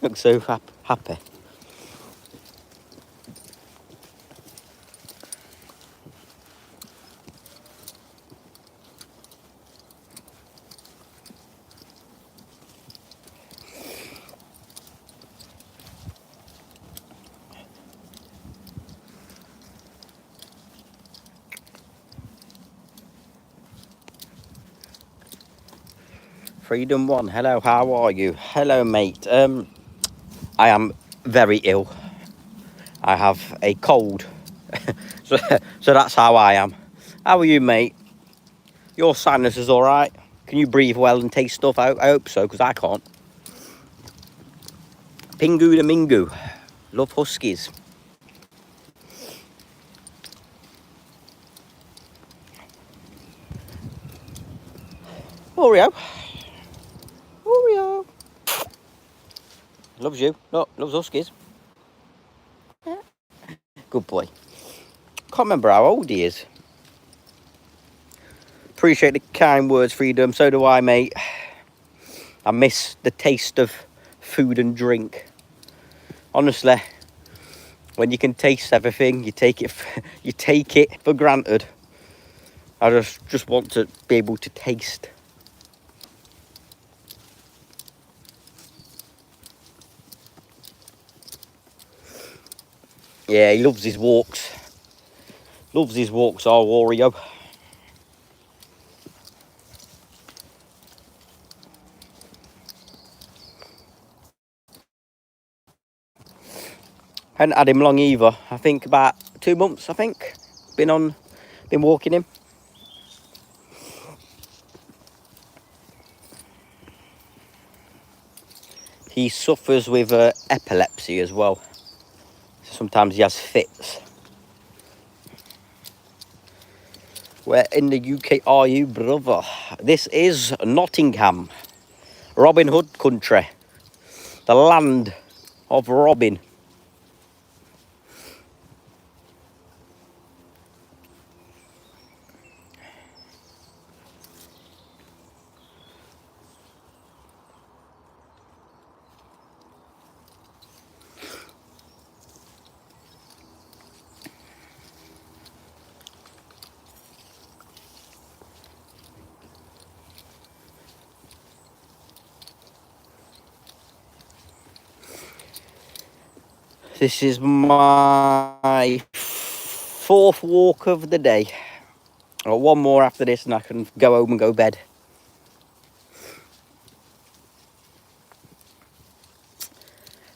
look so happy. Freedom One, hello, how are you? Hello, mate. I am very ill. I have a cold. so, so that's how I am. How are you, mate? Your sinus is all right? Can you breathe well and taste stuff? I hope so, because I can't. Pingu the Mingu. Love huskies. Oreo. Oreo. Loves you. No, loves huskies. Yeah. Good boy. Can't remember how old he is. Appreciate the kind words, Freedom. So do I, mate. I miss the taste of food and drink. Honestly, when you can taste everything, you take it for granted. I just want to be able to taste. Yeah, he loves his walks. Loves his walks, our Oreo. Hadn't had him long either. I think about 2 months, I think. Been walking him. He suffers with epilepsy as well. Sometimes he has fits. Where in the UK are you, brother? This is Nottingham. Robin Hood country. The land of Robin. This is my 4th walk of the day. I've got one more after this and I can go home and go bed.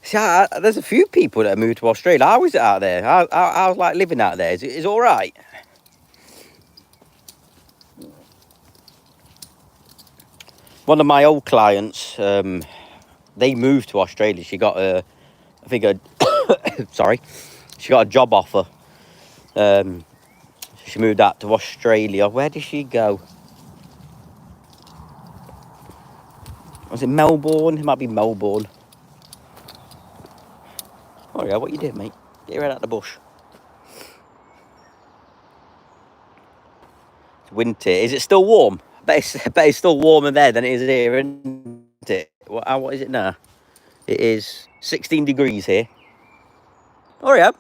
See, there's a few people that have moved to Australia. How is it out there? How's like living out there? Is it all right? One of my old clients, they moved to Australia. She got sorry, she got a job offer. She moved out to Australia. Where did she go? Was it Melbourne? It might be Melbourne. Oh yeah, what you did, mate? Get your head out the bush. It's winter. Is it still warm? I bet it's still warmer there than it is here, isn't it? What is it now? It is 16 degrees here. Oh yeah.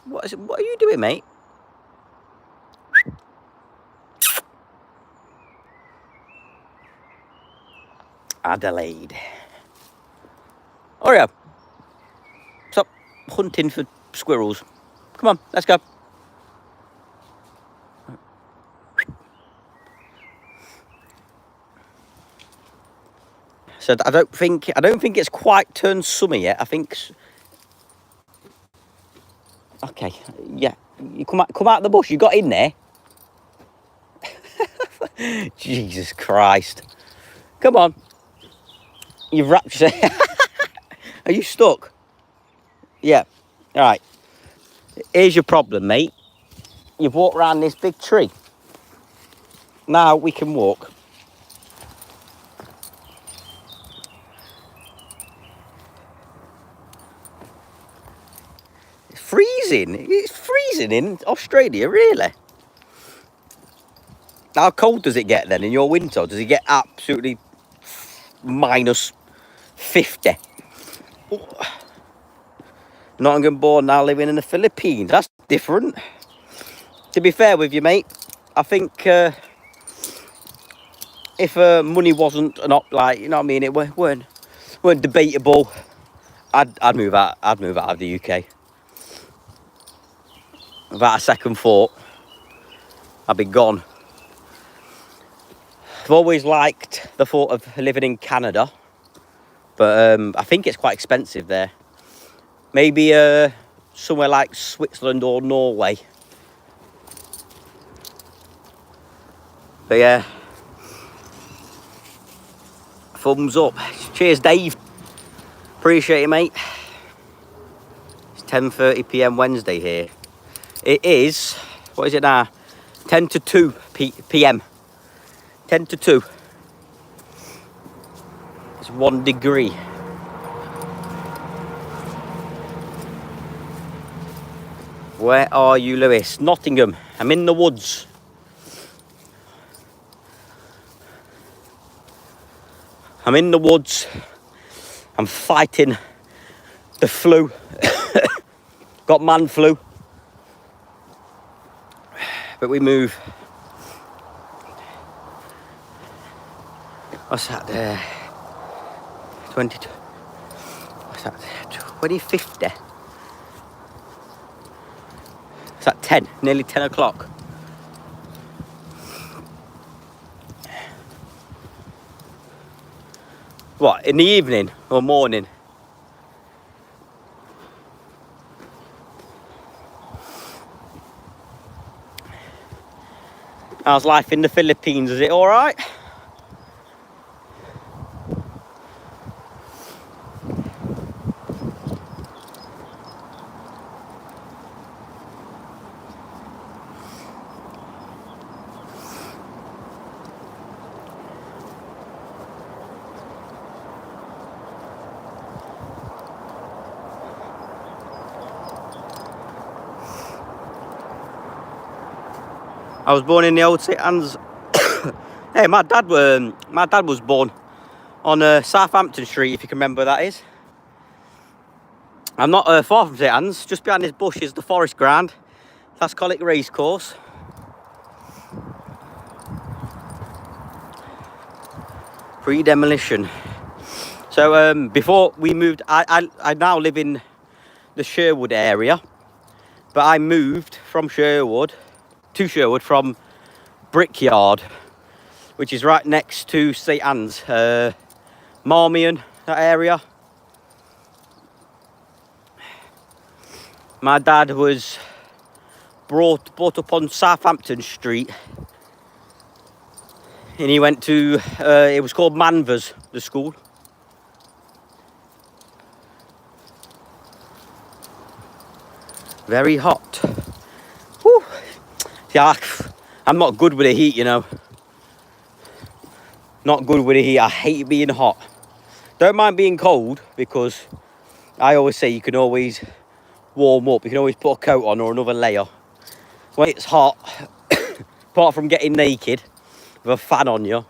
What are you doing, mate? Adelaide. Oh yeah. Stop hunting for squirrels. Come on, let's go. So I don't think it's quite turned summer yet. I think. Okay, yeah. You come out the bush. You got in there. Jesus Christ! Come on. You've wrapped yourself. Are you stuck? Yeah. All right. Here's your problem, mate. You've walked around this big tree. Now we can walk. It's freezing. It's freezing in Australia, really. How cold does it get then in your winter? Does it get absolutely minus 50? Nottingham born, now living in the Philippines. That's different. To be fair with you, mate, I think if money wasn't an like, you know what I mean, it weren't debatable, I'd move out. I'd move out of the UK without a second thought. I'd be gone. I've always liked the thought of living in Canada, but I think it's quite expensive there. Maybe somewhere like Switzerland or Norway. But yeah, thumbs up. Cheers, Dave. Appreciate it, mate. It's 10:30 p.m. Wednesday here. It is, what is it now? 10 to 2 p.m. 10 to 2. It's 1 degree. Where are you, Lewis? Nottingham. I'm in the woods. I'm in the woods. I'm fighting the flu. Got man flu. But we move. What's that there? 22. What's that? 2050. It's at 10, nearly 10 o'clock. What, in the evening or morning? How's life in the Philippines? Is it all right? I was born in the old St Anne's. Hey, my dad was born on Southampton Street, if you can remember where that is. I'm not far from St Anne's. Just behind this bush is the Forest Ground. That's Colic Racecourse. Pre-demolition. So before we moved, I now live in the Sherwood area, but I moved from Sherwood to Sherwood from Brickyard, which is right next to St Anne's, Marmion, that area. My dad was brought up on Southampton Street, and he went to, it was called Manvers, the school. Very hot. Whew. Yeah, I'm not good with the heat, you know. Not good with the heat. I hate being hot. Don't mind being cold, because I always say you can always warm up. You can always put a coat on or another layer. When it's hot, apart from getting naked with a fan on you,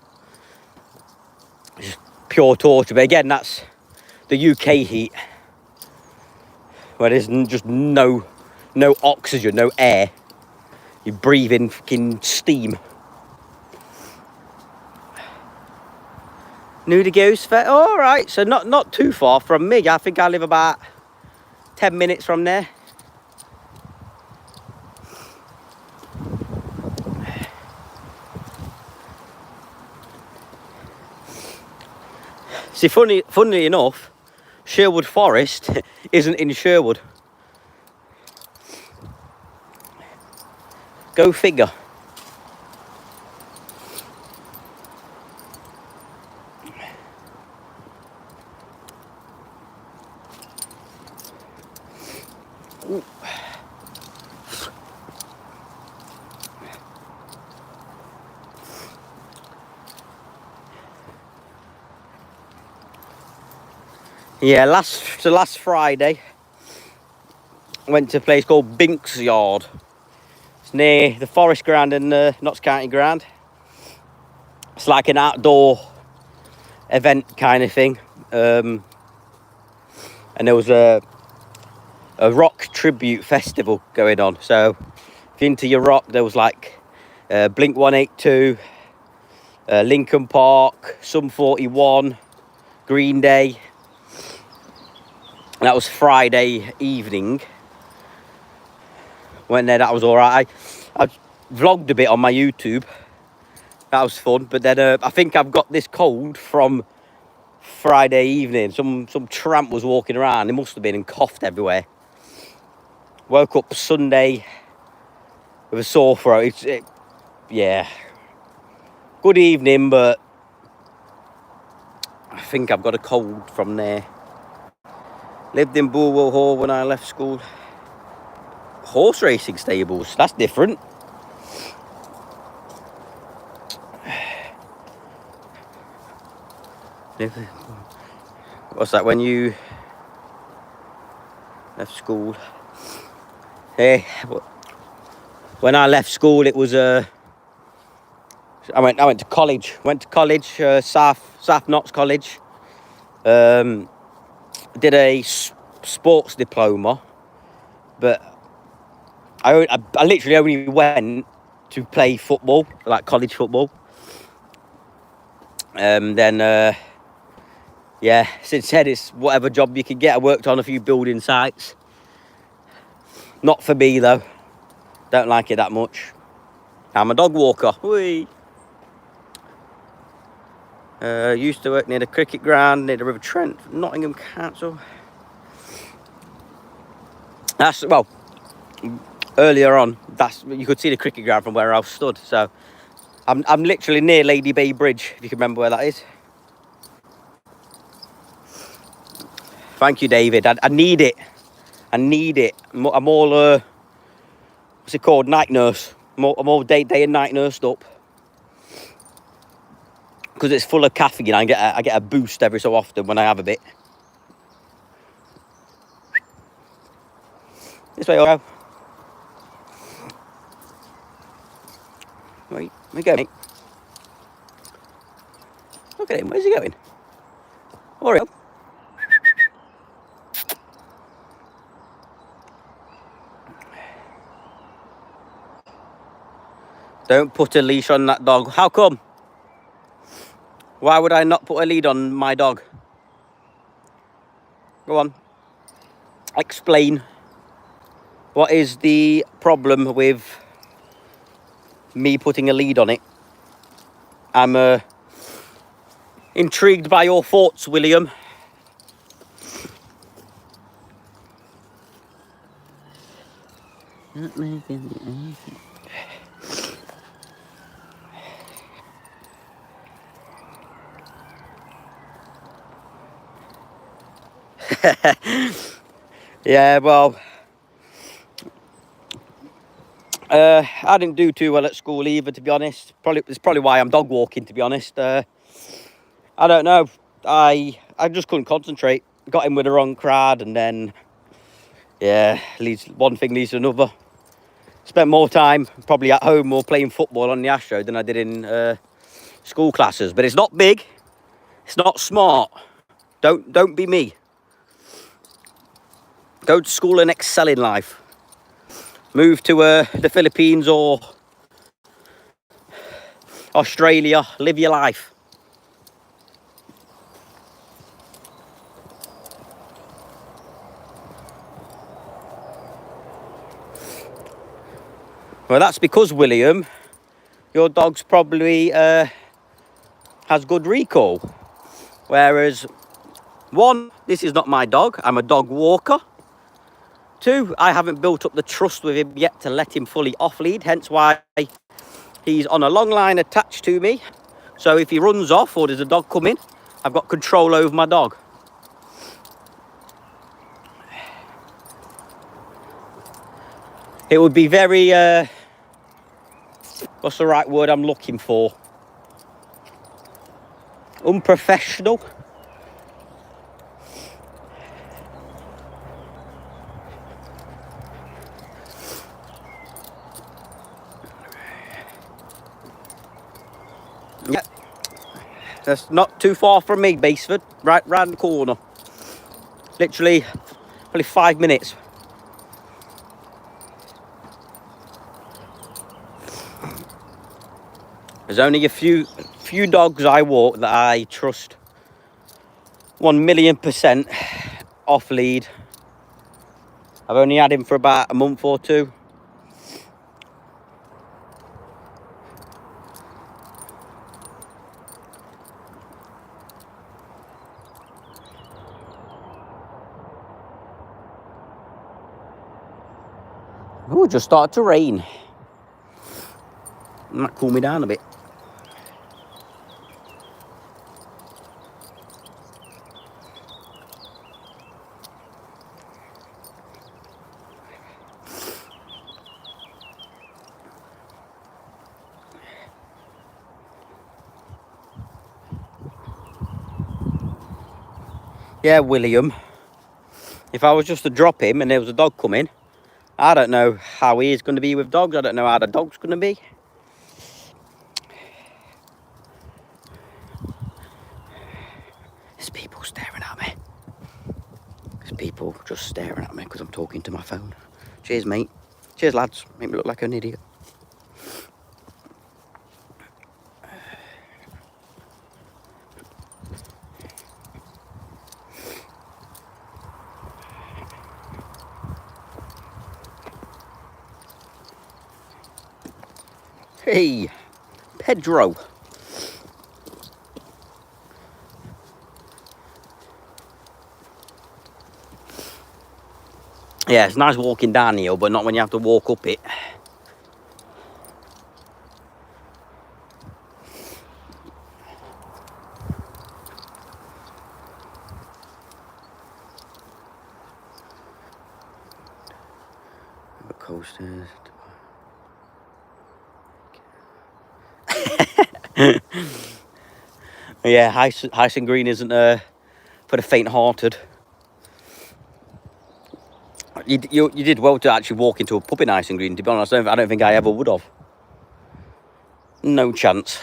it's just pure torture. But again, that's the UK heat, where there's just no oxygen, no air. You breathe in fucking steam. Nudie Goose Fair. All right, so not too far from me. I think I live about 10 minutes from there. See, funnily enough, Sherwood Forest isn't in Sherwood. Go figure. Ooh. Yeah, last Friday, I went to a place called Binks Yard. It's near the Forest Ground and Notts County Ground. It's like an outdoor event kind of thing. And and there was a rock tribute festival going on. So if you're into your rock, there was like Blink 182, Linkin Park, Sum 41, Green Day. And that was Friday evening. Went there, that was alright. I vlogged a bit on my YouTube. That was fun. But then I think I've got this cold from Friday evening. Some tramp was walking around. He must have been and coughed everywhere. Woke up Sunday with a sore throat. Yeah. Good evening, but I think I've got a cold from there. Lived in Bulwell Hall when I left school. Horse racing stables, that's different. What's that, when you left school? Hey, when I left school, it was I went to college. South Notts College. Did a sports diploma, but I literally only went to play football, like college football. Then yeah, since then it's whatever job you can get. I worked on a few building sites. Not for me though. Don't like it that much. I'm a dog walker. Whee! Used to work near the cricket ground, near the River Trent, Nottingham Council. That's, well, earlier on, you could see the cricket ground from where I stood. So I'm literally near Lady Bay Bridge, if you can remember where that is. Thank you, David. I need it. I need it. I'm all, what's it called? Night nurse. I'm all day and night nursed up. Because it's full of caffeine. I get a boost every so often when I have a bit. This way, I'll go. Where you going, mate? Look at him. Where's he going? Oreo. Don't put a leash on that dog. How come? Why would I not put a lead on my dog? Go on. Explain. What is the problem with me putting a lead on it? I'm intrigued by your thoughts, William. Yeah, well, I didn't do too well at school either, to be honest. It's probably why I'm dog walking, to be honest. I don't know. I just couldn't concentrate. Got in with the wrong crowd, and then, yeah, one thing leads to another. Spent more time probably at home or playing football on the Astro than I did in school classes. But it's not big. It's not smart. Don't be me. Go to school and excel in life. Move to the Philippines or Australia. Live your life. Well, that's because, William, your dog's probably has good recall. Whereas, one, this is not my dog. I'm a dog walker. Two, I haven't built up the trust with him yet to let him fully off lead, hence why he's on a long line attached to me. So if he runs off or there's a dog coming, I've got control over my dog. It would be very, what's the right word I'm looking for? Unprofessional. Yep, that's not too far from me, Baseford, right round the corner. Literally, probably 5 minutes. There's only a few dogs I walk that I trust 1,000,000% off lead. I've only had him for about a month or two. Oh, it just started to rain. Might cool me down a bit. Yeah, William. If I was just to drop him and there was a dog coming, I don't know how he is going to be with dogs. I don't know how the dog's going to be. There's people staring at me. There's people just staring at me because I'm talking to my phone. Cheers, mate. Cheers, lads. Make me look like an idiot. Hey, Pedro. Yeah, it's nice walking down the hill, but not when you have to walk up it. The coasters. Yeah, Hyson Green isn't for the faint-hearted. You did well to actually walk into a pub in Hyson Green. To be honest, I don't think I ever would have. No chance.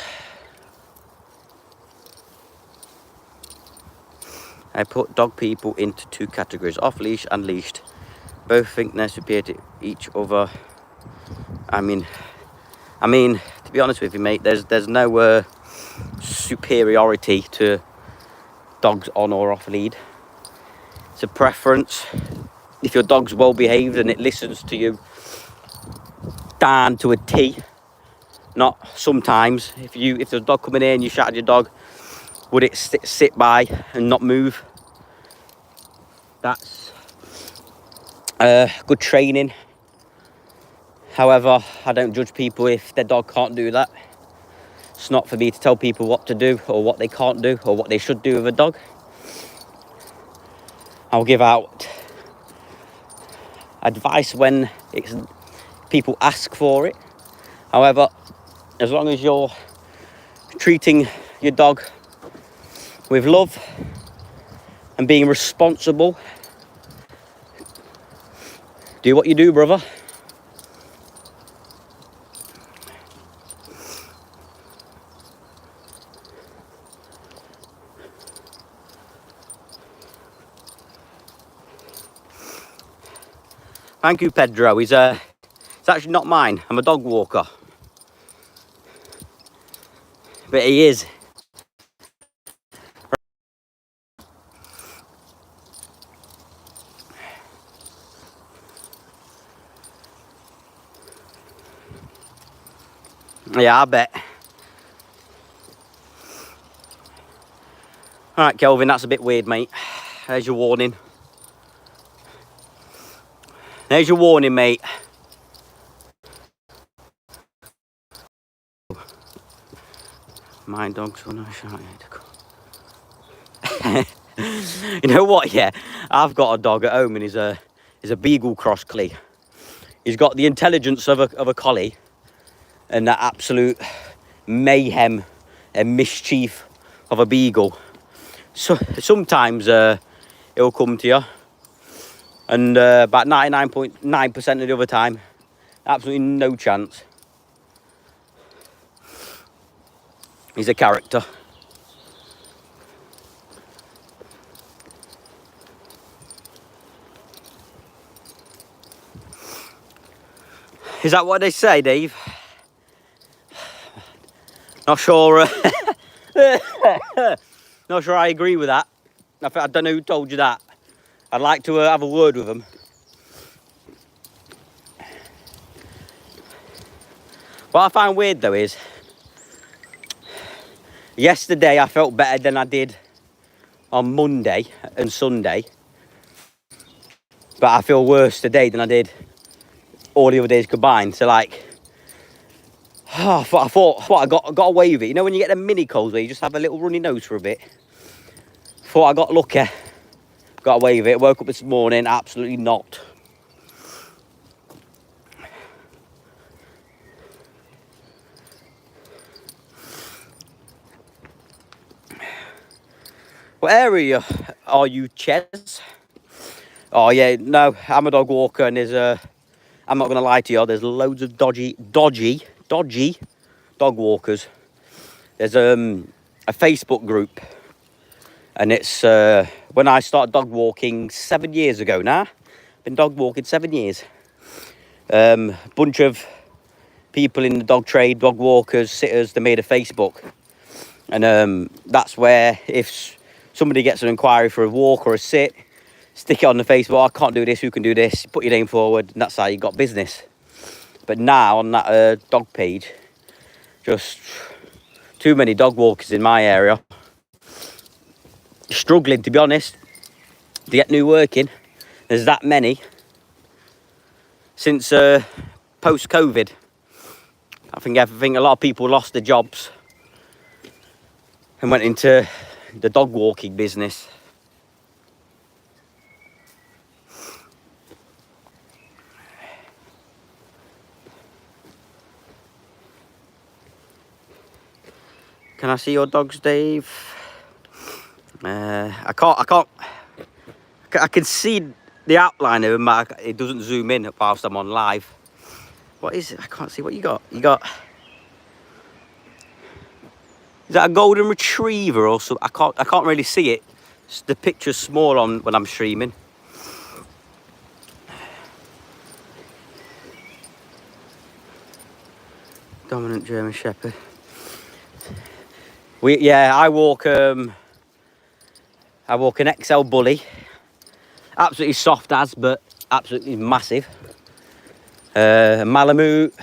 I put dog people into two categories: off leash and leashed. Both think they're superior to each other. I mean, to be honest with you, mate, there's no superiority to dogs on or off lead. It's a preference. If your dog's well behaved and it listens to you down to a T, not sometimes. If there's a dog coming in and you shout at your dog, would it sit by and not move? That's good training. However, I don't judge people if their dog can't do that. It's not for me to tell people what to do or what they can't do or what they should do with a dog. I'll give out advice when people ask for it. However, as long as you're treating your dog with love and being responsible, do what you do, brother. Thank you, Pedro. It's actually not mine. I'm a dog walker. But he is. Yeah, I bet. All right, Kelvin, that's a bit weird, mate. There's your warning. There's your warning, mate. My dog's when I shouted. You know what? Yeah, I've got a dog at home, and he's a beagle cross collie. He's got the intelligence of a collie, and that absolute mayhem and mischief of a beagle. So sometimes he'll come to you, and about 99.9% of the other time, absolutely no chance. He's a character. Is that what they say, Dave? Not sure. Not sure I agree with that. I don't know who told you that. I'd like to have a word with them. What I find weird though is, yesterday I felt better than I did on Monday and Sunday, but I feel worse today than I did all the other days combined. So like, I thought I got away with it. You know when you get them mini colds where you just have a little runny nose for a bit? Thought I got lucky, got away with it. Woke up this morning, absolutely not. What area are you, Ches? Oh yeah, no, I'm a dog walker, and I'm not gonna lie to you, there's loads of dodgy dog walkers. There's a Facebook group, and it's when I started dog walking 7 years ago now. Been dog walking 7 years. Bunch of people in the dog trade, dog walkers, sitters, they made a Facebook, and that's where if somebody gets an inquiry for a walk or a sit, stick it on the Facebook. I can't do this, who can do this? Put your name forward, and that's how you got business. But now on that dog page, just too many dog walkers in my area. Struggling, to be honest, to get new work in. There's that many since post-COVID. I think a lot of people lost their jobs and went into the dog walking business. Can I see your dogs, Dave? I can't. I can see the outline of them, but it doesn't zoom in whilst I'm on live. What is it? I can't see what you got. Is that a golden retriever or something? I can't really see it. The picture's small on when I'm streaming. Dominant German Shepherd. I walk an XL Bully. Absolutely soft as, but absolutely massive. Malamute.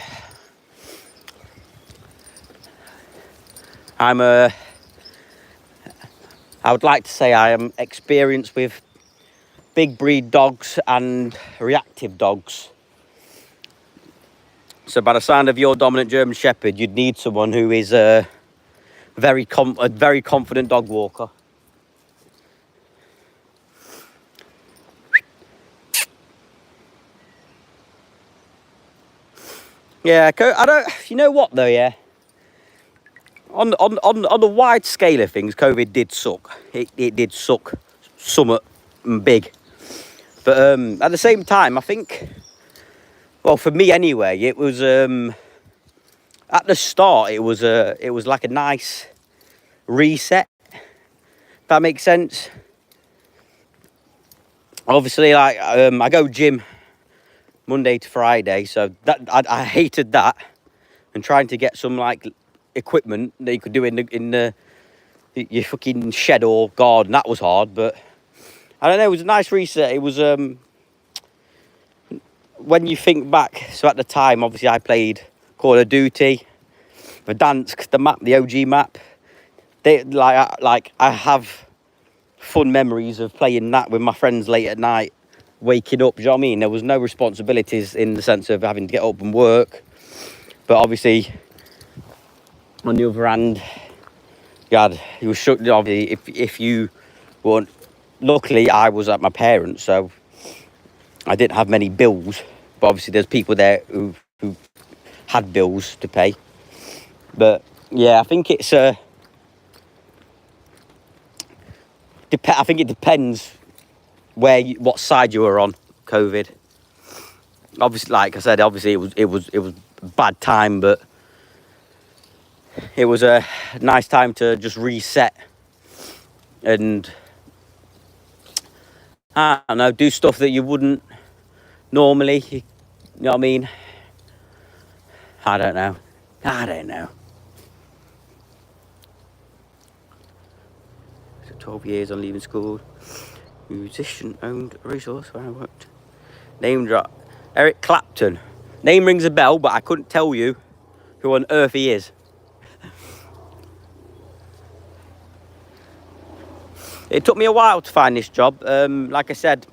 I would like to say I am experienced with big breed dogs and reactive dogs. So by the sound of your dominant German Shepherd, you'd need someone who is a very confident dog walker. Yeah, I don't. You know what though? Yeah. On the wide scale of things, COVID did suck. It did suck, somewhat big. But at the same time, I think, well, for me anyway, it was at the start. It was like a nice reset. If that makes sense. Obviously, like I go gym Monday to Friday, so that I hated that, and trying to get some like equipment that you could do in your fucking shed or garden, that was hard. But I don't know, it was a nice reset. It was when you think back, so at the time obviously I played Call of Duty, Verdansk, the map, the OG map. I have fun memories of playing that with my friends late at night, waking up. Do you know what I mean? There was no responsibilities in the sense of having to get up and work, but obviously on the other hand, you were shut. Obviously, if you weren't, luckily I was at my parents', so I didn't have many bills. But obviously, there's people there who had bills to pay. But yeah, I think it's I think it depends what side you were on COVID. Obviously, like I said, obviously it was a bad time, but it was a nice time to just reset and I don't know, do stuff that you wouldn't normally. You know what I mean? I don't know. I don't know. So 12 years on leaving school. Musician-owned resource where I worked. Name drop. Eric Clapton. Name rings a bell, but I couldn't tell you who on earth he is. It took me a while to find this job. Like I said,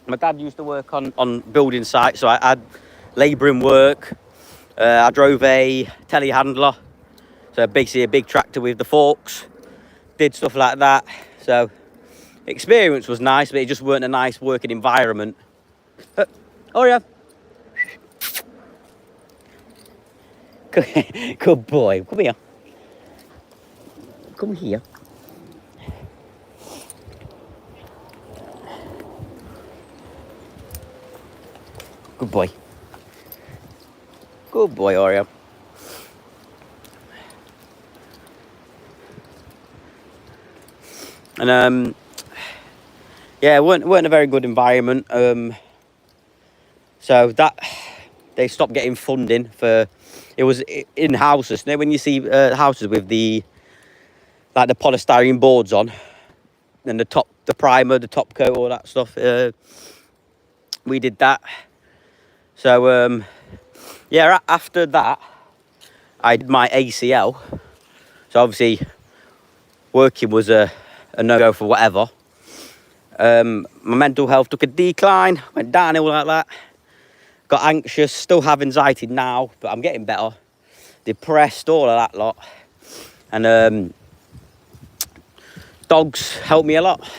my dad used to work on building sites, so I had labouring work. I drove a telehandler, so basically a big tractor with the forks. Did stuff like that. So experience was nice, but it just weren't a nice working environment. Oh yeah. Good boy. Come here. Come here. Good boy. Good boy, Oreo. And yeah, weren't a very good environment. So that they stopped getting funding for. It was in houses. You know, when you see houses with the polystyrene boards on, and the primer, the top coat, all that stuff. We did that. So yeah, after that, I did my ACL. So obviously, working was a no-go for whatever. My mental health took a decline, went downhill like that. Got anxious, still have anxiety now, but I'm getting better. Depressed, all of that lot. And dogs helped me a lot.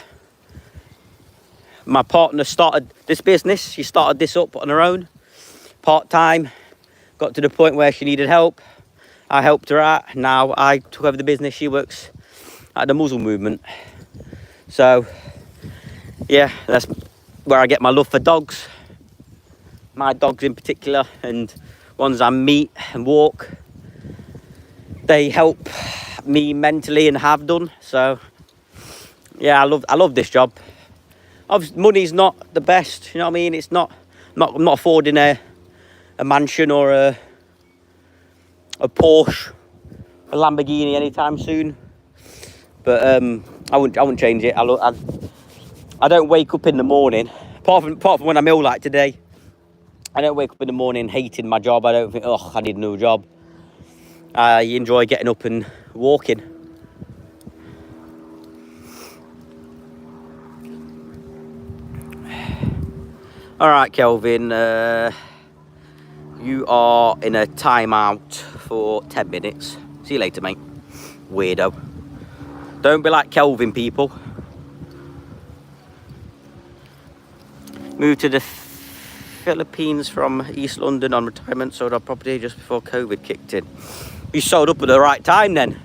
My partner started this business. She started this up on her own, part-time. Got to the point where she needed help. I helped her out. Now I took over the business. She works at the muzzle movement. So, yeah, that's where I get my love for dogs. My dogs in particular, and ones I meet and walk. They help me mentally and have done. So, yeah, I love this job. Obviously, money's not the best. You know what I mean? It's not. I'm not affording a mansion or a Porsche, a Lamborghini anytime soon. But I wouldn't change it. I don't wake up in the morning, apart from when I'm ill like today. I don't wake up in the morning hating my job. I don't think, oh, I need a new job. I enjoy getting up and walking. All right, Kelvin, you are in a timeout for 10 minutes. See you later, mate. Weirdo. Don't be like Kelvin, people. Moved to the Philippines from East London on retirement, sold our property just before COVID kicked in. You sold up at the right time then.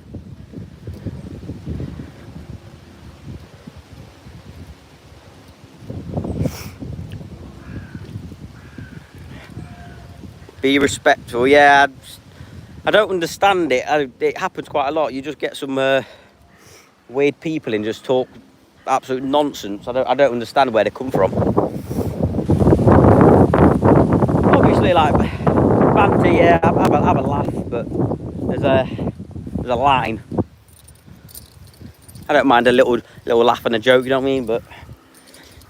Be respectful. Yeah, I don't understand it. It happens quite a lot. You just get some weird people and just talk absolute nonsense. I don't understand where they come from. Obviously, like banter, yeah, have a laugh, but there's a line. I don't mind a little laugh and a joke, you know what I mean? But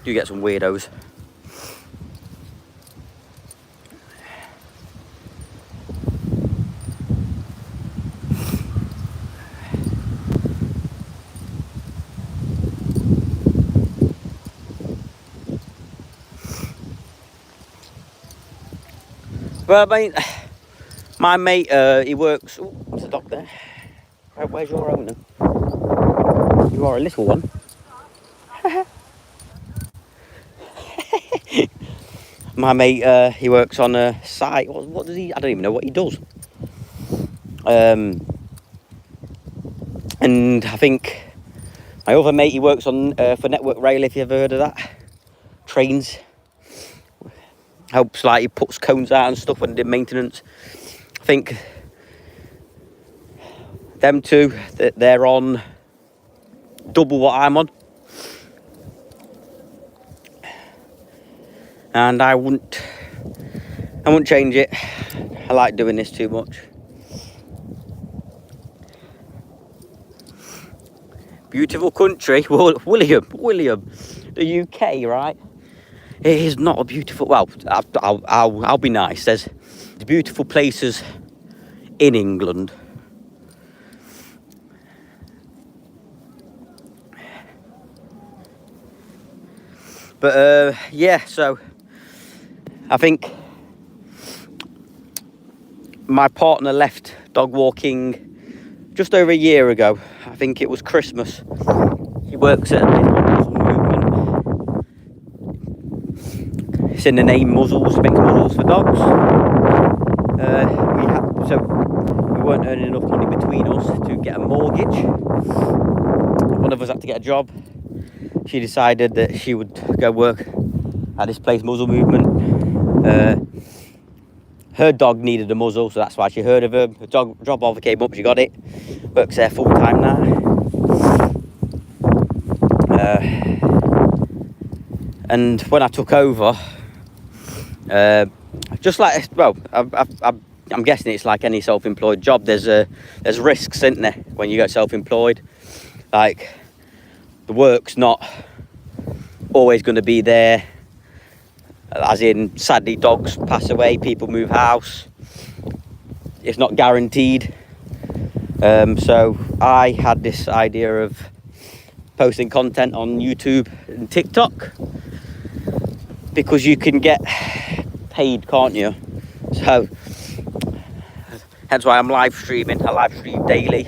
you get some weirdos. Well, I mean, my mate, he works. Oh, there's a dog there. Where's your owner? You are a little one. My mate, he works on a site. What does he? I don't even know what he does. And I think my other mate, he works on for Network Rail. If you ever heard of that, trains. Helps, like, he puts cones out and stuff when they do maintenance. I think them two, they're on double what I'm on. And I wouldn't change it. I like doing this too much. Beautiful country. William, the UK, right? It is not a beautiful, well, I'll be nice. There's beautiful places in England. But yeah, so I think my partner left dog walking just over a year ago. I think it was Christmas. He works at a place called Muzzle Movement. It's in the name, muzzles, makes muzzles for dogs. So we weren't earning enough money between us to get a mortgage. One of us had to get a job. She decided that she would go work at this place, Muzzle Movement. Her dog needed a muzzle, so that's why she heard of him. The job offer came up, she got it. Works there full time now. And when I took over, just like, well, I'm guessing it's like any self-employed job. There's risks, isn't there, when you go self-employed? Like, the work's not always going to be there. As in, sadly, dogs pass away, people move house. It's not guaranteed. So I had this idea of posting content on YouTube and TikTok, because you can get paid, can't you? So hence why I'm live streaming. I live stream daily.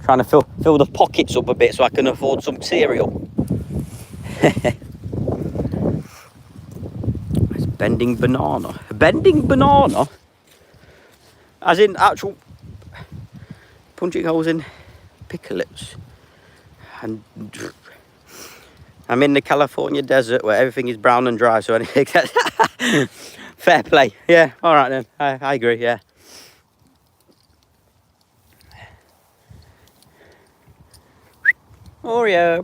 Trying to fill the pockets up a bit so I can afford some cereal. It's bending banana. Bending banana? As in actual punching holes in pickles. And I'm in the California desert where everything is brown and dry, so anything. Fair play. Yeah, alright then. I agree, yeah. Oreo.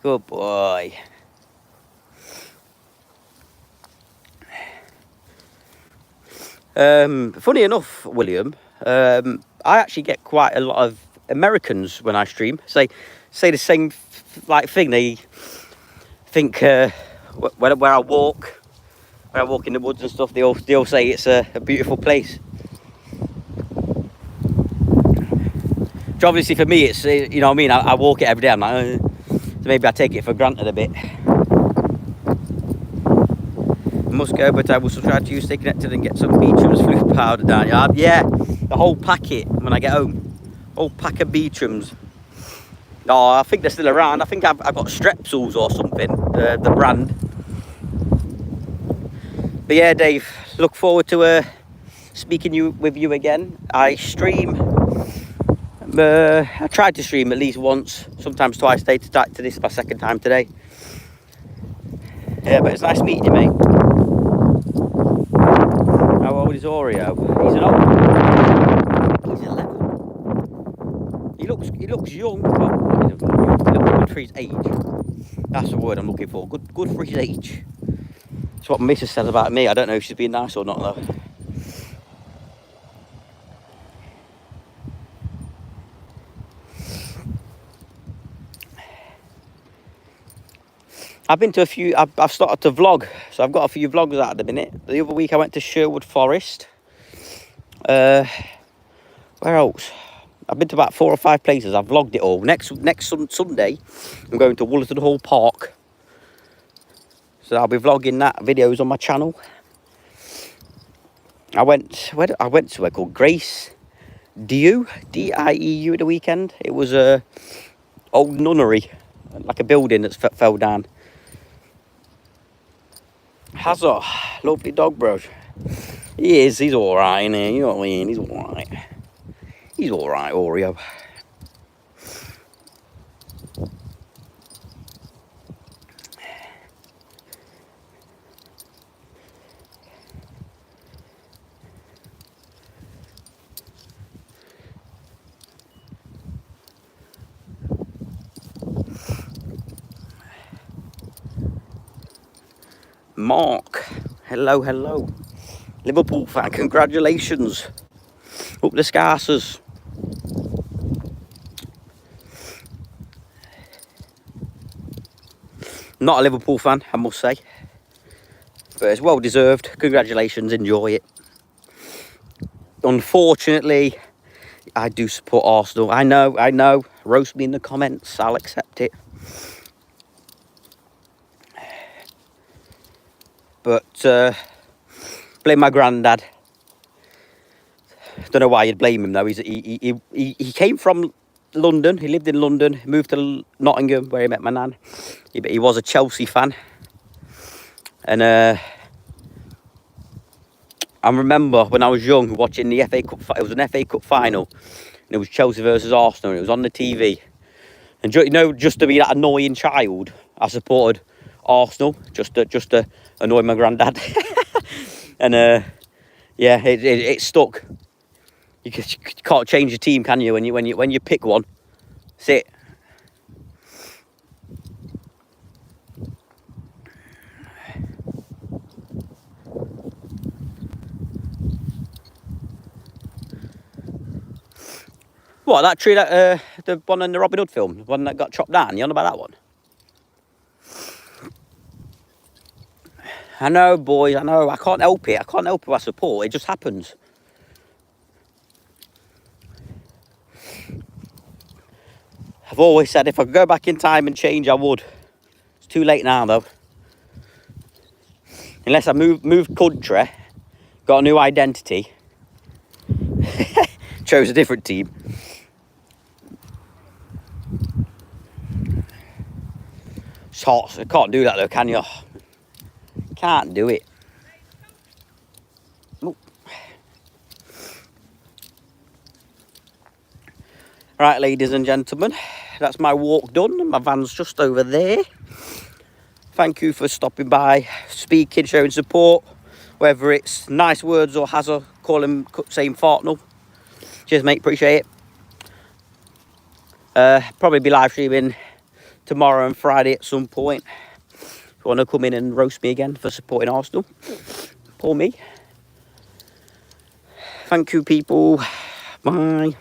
Good boy. Funny enough, William, I actually get quite a lot of Americans when I stream. Say the same like thing. They think where I walk in the woods and stuff, they all say it's a beautiful place. Which obviously for me, it's, you know what I mean, I walk it every day. I'm like, so maybe I take it for granted a bit. I must go, but I will subscribe to you, stay connected and get some Beecham's flute powder down. Yeah, the whole packet when I get home. Whole pack of Beecham's. Oh, I think they're still around. I think I've got Strepsils or something, the brand. But yeah, Dave, look forward to speaking with you again. I stream. I tried to stream at least once, sometimes twice a day. To this is my second time today. Yeah, but it's nice meeting you, mate. How old is Oreo? He's an old. He's 11. He looks young, but he looks good for his age. That's the word I'm looking for. Good for his age. That's what Mrs. said about me. I don't know if she's being nice or not though. I've been to a few, I've started to vlog, so I've got a few vlogs out at the minute. The other week I went to Sherwood Forest. Where else? I've been to about 4 or 5 places. I've vlogged it all. Next Sunday, I'm going to Wollerton Hall Park. So I'll be vlogging that, videos on my channel. I went to where called Grace Dieu, D-I-E-U at the weekend. It was a old nunnery, like a building that's fell down. Hazard, lovely dog, bro. He is. He's all right, isn't he? You know what I mean? He's all right. He's all right, Oreo. Mark, hello, hello. Liverpool fan, congratulations. Up the Scarces. Not a Liverpool fan, I must say. But it's well deserved. Congratulations, enjoy it. Unfortunately, I do support Arsenal. I know. Roast me in the comments, I'll accept it. But blame my granddad. Don't know why you'd blame him though. He came from London. He lived in London. Moved to Nottingham where he met my nan. He was a Chelsea fan, and I remember when I was young watching the FA Cup. It was an FA Cup final, and it was Chelsea versus Arsenal. And it was on the TV, and just to be that annoying child, I supported Arsenal just to annoy my granddad, and yeah, it stuck. You can't change your team, can you? When you pick one, that's it. What, that tree, that the one in the Robin Hood film, the one that got chopped down? You on about that one? I know, boys. I know. I can't help it. I can't help who I support. It just happens. I've always said if I could go back in time and change, I would. It's too late now, though. Unless I moved country, got a new identity, chose a different team. It's hot. I can't do that, though, can you? Can't do it. Ooh. Right, ladies and gentlemen, that's my walk done. My van's just over there. Thank you for stopping by, speaking, showing support, whether it's nice words or hazard, saying fartnell. Cheers, mate, appreciate it. Probably be live streaming tomorrow and Friday at some point. If you want to come in and roast me again for supporting Arsenal, or me. Thank you, people. Bye.